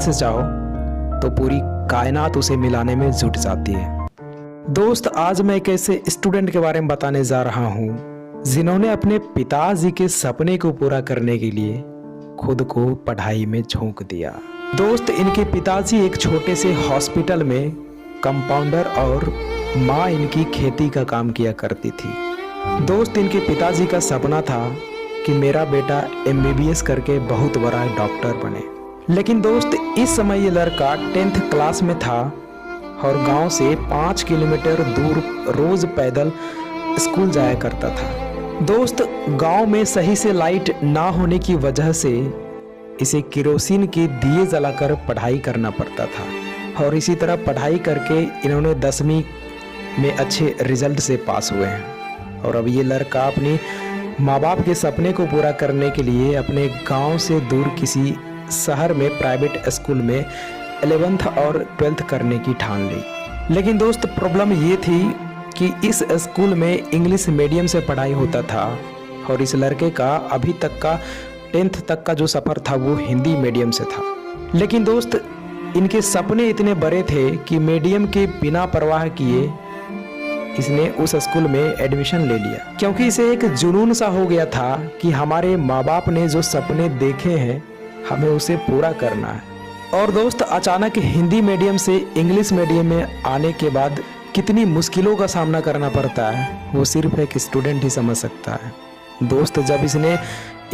से चाहो तो पूरी कायनात उसे मिलाने में जुट जाती है। दोस्त, आज मैं एक ऐसे स्टूडेंट के बारे में बताने जा रहा हूँ जिन्होंने अपने पिताजी के सपने को पूरा करने के लिए खुद को पढ़ाई में झोंक दिया। दोस्त, इनके पिताजी एक छोटे से हॉस्पिटल में कंपाउंडर और माँ इनकी खेती का काम किया करती थी। दोस्त, इनके पिताजी का सपना था कि मेरा बेटा MBBS करके बहुत बड़ा डॉक्टर बने। लेकिन दोस्त, इस समय ये लड़का 10th क्लास में था और गांव से 5 किलोमीटर दूर रोज पैदल स्कूल जाया करता था। दोस्त, गांव में सही से लाइट ना होने की वजह से इसे केरोसिन के दिए जलाकर पढ़ाई करना पड़ता था और इसी तरह पढ़ाई करके इन्होंने 10वीं में अच्छे रिजल्ट से पास हुए हैं। और अब ये लड़का अपने माँ बाप के सपने को पूरा करने के लिए अपने गांव से दूर किसी शहर में प्राइवेट स्कूल में 11th और 12th करने की ठान ली। लेकिन दोस्त, प्रॉब्लम ये थी कि इस स्कूल में इंग्लिश मीडियम से पढ़ाई होता था और इस लड़के का अभी तक का 10th तक का जो सफ़र था वो हिंदी मीडियम से था। लेकिन दोस्त, इनके सपने इतने बड़े थे कि मीडियम के बिना परवाह किए इसने उस स्कूल में एडमिशन ले लिया, क्योंकि इसे एक जुनून सा हो गया था कि हमारे माँ बाप ने जो सपने देखे हैं हमें उसे पूरा करना है। और दोस्त, अचानक हिंदी मीडियम से इंग्लिश मीडियम में आने के बाद कितनी मुश्किलों का सामना करना पड़ता है वो सिर्फ एक स्टूडेंट ही समझ सकता है। दोस्त, जब इसने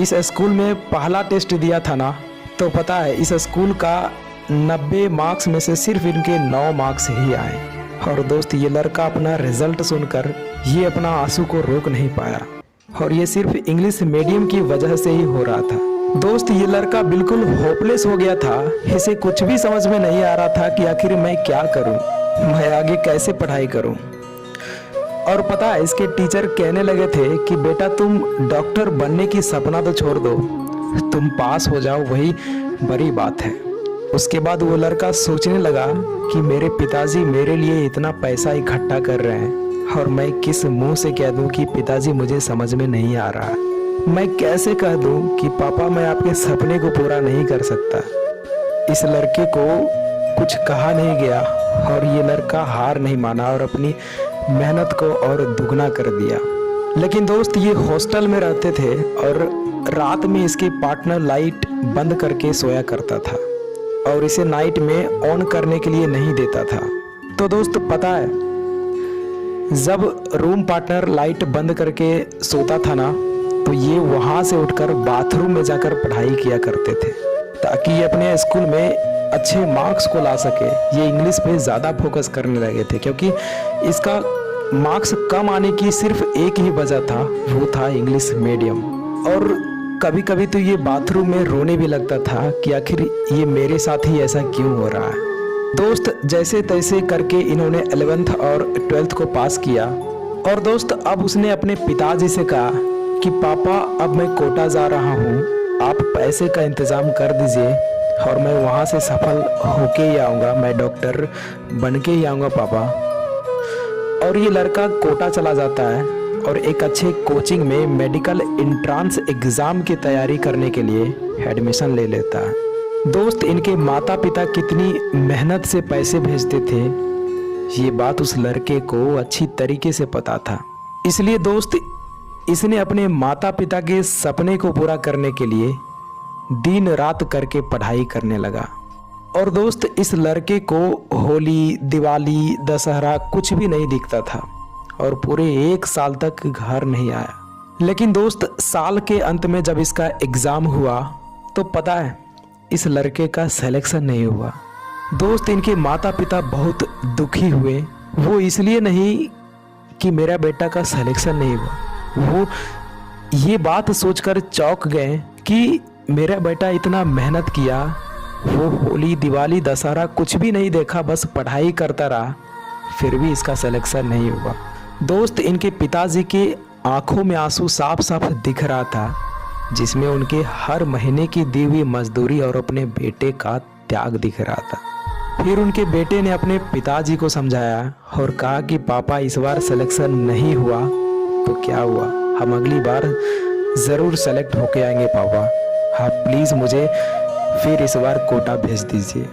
इस स्कूल में पहला टेस्ट दिया था ना, तो पता है इस स्कूल का 90 मार्क्स में से सिर्फ इनके 9 मार्क्स ही आए। और दोस्त, ये लड़का अपना रिजल्ट सुनकर ये अपना आंसू को रोक नहीं पाया और ये सिर्फ इंग्लिश मीडियम की वजह से ही हो रहा था। दोस्त, ये लड़का बिल्कुल होपलेस हो गया था। इसे कुछ भी समझ में नहीं आ रहा था कि आखिर मैं क्या करूं, मैं आगे कैसे पढ़ाई करूं। और पता है, इसके टीचर कहने लगे थे कि बेटा तुम डॉक्टर बनने की सपना तो छोड़ दो, तुम पास हो जाओ वही बड़ी बात है। उसके बाद वो लड़का सोचने लगा कि मेरे पिताजी मेरे लिए इतना पैसा इकट्ठा कर रहे हैं और मैं किस मुंह से कह दूं कि पिताजी मुझे समझ में नहीं आ रहा, मैं कैसे कह दूं कि पापा मैं आपके सपने को पूरा नहीं कर सकता। इस लड़के को कुछ कहा नहीं गया और ये लड़का हार नहीं माना और अपनी मेहनत को और दुगना कर दिया। लेकिन दोस्त, ये हॉस्टल में रहते थे और रात में इसके पार्टनर लाइट बंद करके सोया करता था और इसे नाइट में ऑन करने के लिए नहीं देता था। तो दोस्त, पता है, जब रूम पार्टनर लाइट बंद करके सोता था ना, तो ये वहाँ से उठकर बाथरूम में जाकर पढ़ाई किया करते थे ताकि ये अपने स्कूल में अच्छे मार्क्स को ला सके। ये इंग्लिश पे ज़्यादा फोकस करने लगे थे क्योंकि इसका मार्क्स कम आने की सिर्फ एक ही वजह था, वो था इंग्लिश मीडियम। और कभी कभी तो ये बाथरूम में रोने भी लगता था कि आखिर ये मेरे साथ ही ऐसा क्यों हो रहा है। दोस्त, जैसे तैसे करके इन्होंने 11th और 12th को पास किया और दोस्त, अब उसने अपने पिताजी से कहा कि पापा अब मैं कोटा जा रहा हूँ, आप पैसे का इंतज़ाम कर दीजिए और मैं वहाँ से सफल होके ही आऊँगा, मैं डॉक्टर बन के ही आऊँगा पापा। और ये लड़का कोटा चला जाता है और एक अच्छे कोचिंग में मेडिकल एंट्रेंस एग्ज़ाम की तैयारी करने के लिए एडमिशन ले लेता है। दोस्त, इनके माता पिता कितनी मेहनत से पैसे भेजते थे ये बात उस लड़के को अच्छी तरीके से पता था। इसलिए दोस्त, इसने अपने माता पिता के सपने को पूरा करने के लिए दिन रात करके पढ़ाई करने लगा। और दोस्त, इस लड़के को होली, दिवाली, दशहरा कुछ भी नहीं दिखता था और पूरे 1 साल तक घर नहीं आया। लेकिन दोस्त, साल के अंत में जब इसका एग्ज़ाम हुआ तो पता है इस लड़के का सिलेक्शन नहीं हुआ। दोस्त, इनके माता पिता बहुत दुखी हुए। वो इसलिए नहीं कि मेरा बेटा का सिलेक्शन नहीं हुआ, वो ये बात सोचकर चौंक गए कि मेरा बेटा इतना मेहनत किया, वो होली, दिवाली, दशहरा कुछ भी नहीं देखा, बस पढ़ाई करता रहा, फिर भी इसका सिलेक्शन नहीं हुआ। दोस्त, इनके पिताजी के आंखों में आंसू साफ साफ दिख रहा था, जिसमें उनके हर महीने की दी हुई मजदूरी और अपने बेटे का त्याग दिख रहा था। फिर उनके बेटे ने अपने पिताजी को समझाया और कहा कि पापा इस बार सिलेक्शन नहीं हुआ तो क्या हुआ, हम अगली बार ज़रूर सेलेक्ट होके आएंगे पापा, आप प्लीज़ मुझे फिर इस बार कोटा भेज दीजिए।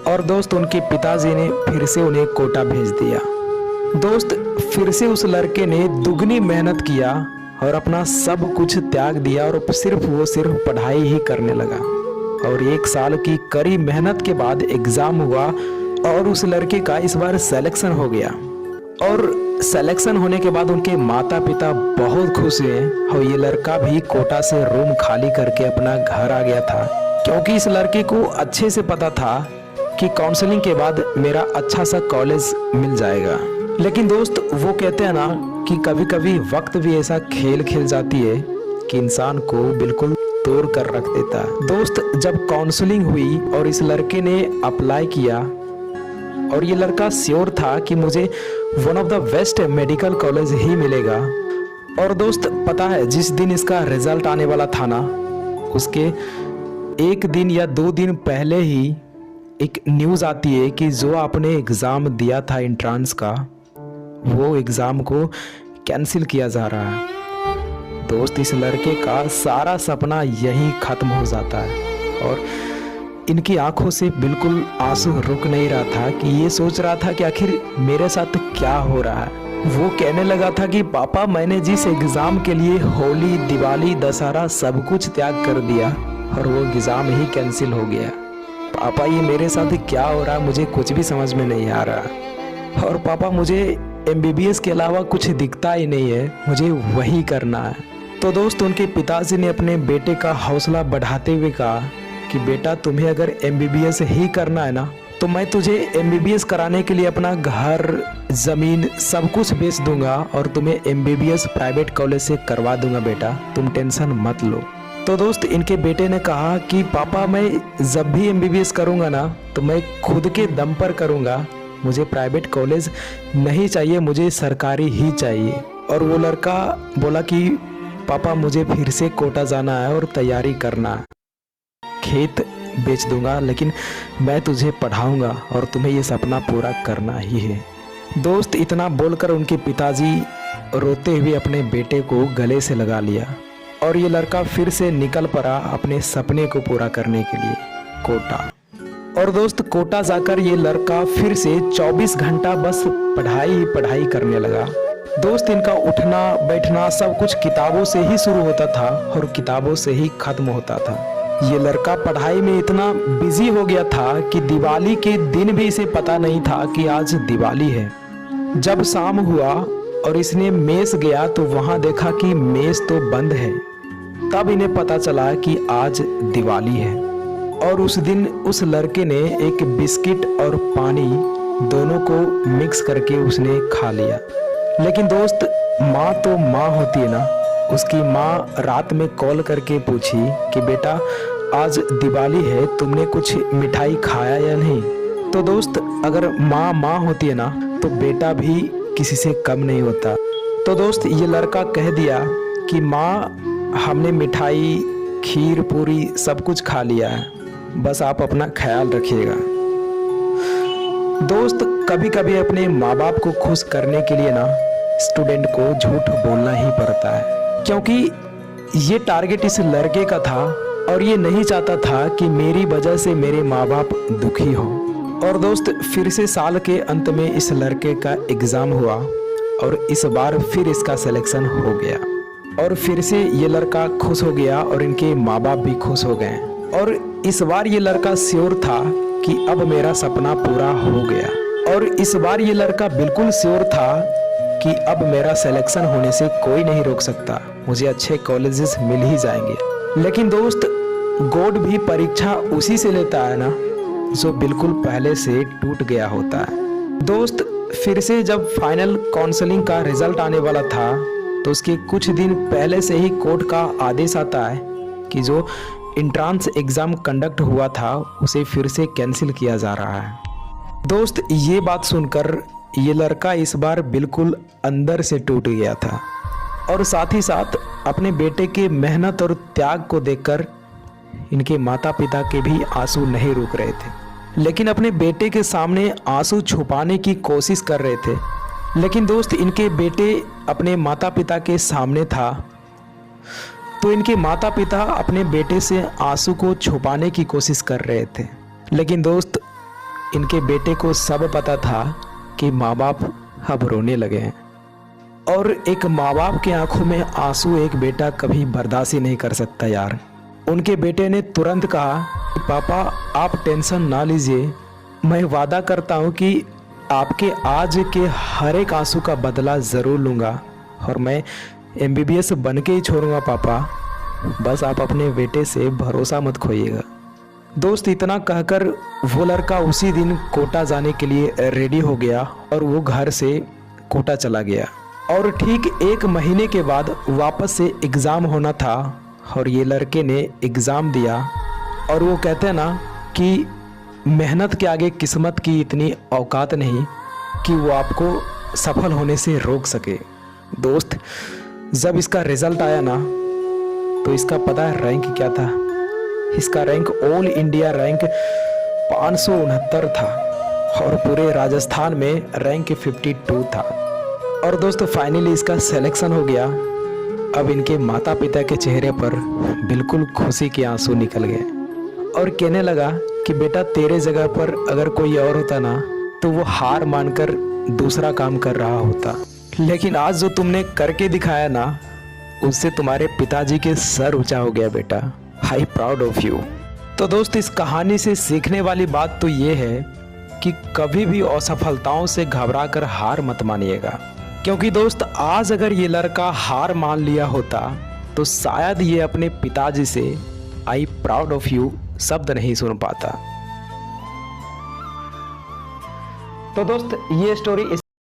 और दोस्त उनके पिताजी ने फिर से उन्हें कोटा भेज दिया। दोस्त फिर से उस लड़के ने दुगनी मेहनत किया और अपना सब कुछ त्याग दिया और सिर्फ पढ़ाई ही करने लगा। और 1 साल की कड़ी मेहनत के बाद एग्ज़ाम हुआ और उस लड़के का इस बार सिलेक्शन हो गया। और सिलेक्शन होने के बाद उनके माता पिता बहुत खुश हुए और ये लड़का भी कोटा से रूम खाली करके अपना घर आ गया था, क्योंकि इस लड़के को अच्छे से पता था कि काउंसलिंग के बाद मेरा अच्छा सा कॉलेज मिल जाएगा। लेकिन दोस्त वो कहते हैं ना कि कभी कभी वक्त भी ऐसा खेल खेल जाती है कि इंसान को बिल्कुल तोड़ कर रख देता है। दोस्त जब काउंसलिंग हुई और इस लड़के ने अप्लाई किया और ये लड़का श्योर था कि मुझे one of the best medical college ही मिलेगा। और दोस्त पता है जिस दिन इसका रिजल्ट आने वाला था ना, उसके 1 दिन या 2 दिन पहले ही एक न्यूज़ आती है कि जो आपने एग्ज़ाम दिया था एंट्रेंस का, वो एग्ज़ाम को कैंसिल किया जा रहा है। दोस्त इस लड़के का सारा सपना यहीं ख़त्म हो जाता है और इनकी आंखों से बिल्कुल आंसू रुक नहीं रहा था कि ये सोच रहा था कि आखिर मेरे साथ क्या हो रहा है। वो कहने लगा था कि पापा मैंने जिस एग्ज़ाम के लिए होली, दिवाली, दशहरा सब कुछ त्याग कर दिया और वो एग्ज़ाम ही कैंसिल हो गया। पापा ये मेरे साथ क्या हो रहा है, मुझे कुछ भी समझ में नहीं आ रहा। और पापा मुझे MBBS के अलावा कुछ दिखता ही नहीं है, मुझे वही करना है। तो दोस्त उनके पिताजी ने अपने बेटे का हौसला बढ़ाते हुए कहा कि बेटा तुम्हें अगर MBBS ही करना है ना, तो मैं तुझे MBBS कराने के लिए अपना घर, ज़मीन सब कुछ बेच दूंगा और तुम्हें MBBS प्राइवेट कॉलेज से करवा दूंगा बेटा, तुम टेंशन मत लो। तो दोस्त इनके बेटे ने कहा कि पापा मैं जब भी MBBS करूंगा ना, तो मैं खुद के दम पर करूंगा, मुझे प्राइवेट कॉलेज नहीं चाहिए, मुझे सरकारी ही चाहिए। और वो लड़का बोला कि पापा मुझे फिर से कोटा जाना है और तैयारी करना है, खेत बेच दूंगा लेकिन मैं तुझे पढ़ाऊंगा और तुम्हें ये सपना पूरा करना ही है। दोस्त इतना बोलकर उनके पिताजी रोते हुए अपने बेटे को गले से लगा लिया और ये लड़का फिर से निकल पड़ा अपने सपने को पूरा करने के लिए कोटा। और दोस्त कोटा जाकर ये लड़का फिर से 24 घंटा बस पढ़ाई ही पढ़ाई करने लगा। दोस्त इनका उठना बैठना सब कुछ किताबों से ही शुरू होता था और किताबों से ही खत्म होता था। ये लड़का पढ़ाई में इतना बिजी हो गया था कि दिवाली के दिन भी इसे पता नहीं था कि आज दिवाली है। जब शाम हुआ और इसने मेस गया तो वहां देखा कि मेस तो बंद है। तब इन्हें पता चला कि आज दिवाली है। और उस दिन उस लड़के ने एक बिस्किट और पानी दोनों को मिक्स करके उसने खा लिया। लेकिन दोस्त माँ तो माँ होती है ना, उसकी माँ रात में कॉल करके पूछी कि बेटा आज दिवाली है, तुमने कुछ मिठाई खाया या नहीं। तो दोस्त अगर माँ माँ होती है ना, तो बेटा भी किसी से कम नहीं होता। तो दोस्त ये लड़का कह दिया कि माँ हमने मिठाई, खीर, पूरी सब कुछ खा लिया है, बस आप अपना ख्याल रखिएगा। दोस्त कभी कभी अपने माँ बाप को खुश करने के लिए ना स्टूडेंट को झूठ बोलना ही पड़ता है, क्योंकि ये टारगेट इस लड़के का था और ये नहीं चाहता था कि मेरी वजह से मेरे माँ बाप दुखी हो। और दोस्त फिर से साल के अंत में इस लड़के का एग्ज़ाम हुआ और इस बार फिर इसका सिलेक्शन हो गया और फिर से ये लड़का खुश हो गया और इनके माँ बाप भी खुश हो गए। और इस बार ये लड़का श्योर था कि अब मेरा सपना पूरा हो गया। और इस बार ये लड़का बिल्कुल श्योर था कि अब मेरा सिलेक्शन होने से कोई नहीं रोक सकता, मुझे अच्छे कॉलेजेस मिल ही जाएंगे। लेकिन दोस्त गॉड भी परीक्षा उसी से लेता है ना जो बिल्कुल पहले से टूट गया होता है। दोस्त फिर से जब फाइनल काउंसलिंग का रिजल्ट आने वाला था तो उसके कुछ दिन पहले से ही कोर्ट का आदेश आता है कि जो एंट्रेंस एग्ज़ाम कंडक्ट हुआ था उसे फिर से कैंसिल किया जा रहा है। दोस्त ये बात सुनकर ये लड़का इस बार बिल्कुल अंदर से टूट गया था और साथ ही साथ अपने बेटे के मेहनत और त्याग को देखकर इनके माता पिता के भी आंसू नहीं रुक रहे थे, लेकिन अपने बेटे के सामने आंसू छुपाने की कोशिश कर रहे थे। लेकिन दोस्त इनके बेटे अपने माता पिता के सामने था तो इनके माता पिता अपने बेटे से आंसू को छुपाने की कोशिश कर रहे थे, लेकिन दोस्त इनके बेटे को सब पता था कि माँ बाप अब रोने लगे हैं। और एक माँ बाप की आंखों में आंसू एक बेटा कभी बर्दाश्त ही नहीं कर सकता यार। उनके बेटे ने तुरंत कहा कि पापा आप टेंशन ना लीजिए, मैं वादा करता हूँ कि आपके आज के हर एक आंसू का बदला ज़रूर लूँगा और मैं MBBS बन के ही छोड़ूंगा पापा, बस आप अपने बेटे से भरोसा मत खोइएगा। दोस्त इतना कहकर वो लड़का उसी दिन कोटा जाने के लिए रेडी हो गया और वो घर से कोटा चला गया। और ठीक 1 महीने के बाद वापस से एग्ज़ाम होना था और ये लड़के ने एग्ज़ाम दिया। और वो कहते हैं ना कि मेहनत के आगे किस्मत की इतनी औकात नहीं कि वो आपको सफल होने से रोक सके। दोस्त जब इसका रिज़ल्ट आया ना तो इसका पता है रैंक क्या था? इसका रैंक ऑल इंडिया रैंक 569 था और पूरे राजस्थान में रैंक 52 था। और दोस्तों फाइनली इसका सिलेक्शन हो गया। अब इनके माता पिता के चेहरे पर बिल्कुल खुशी के आंसू निकल गए और कहने लगा कि बेटा तेरे जगह पर अगर कोई और होता ना तो वो हार मानकर दूसरा काम कर रहा होता, लेकिन आज जो तुमने करके दिखाया ना उससे तुम्हारे पिताजी के सर ऊंचा हो गया बेटा। I proud of you. तो दोस्त इस कहानी से सीखने वाली बात तो ये है कि कभी भी असफलताओं से घबराकर हार मत मानिएगा, क्योंकि दोस्त आज अगर ये लड़का हार मान लिया होता तो शायद ये अपने पिताजी से आई प्राउड ऑफ यू शब्द नहीं सुन पाता। तो दोस्त ये स्टोरी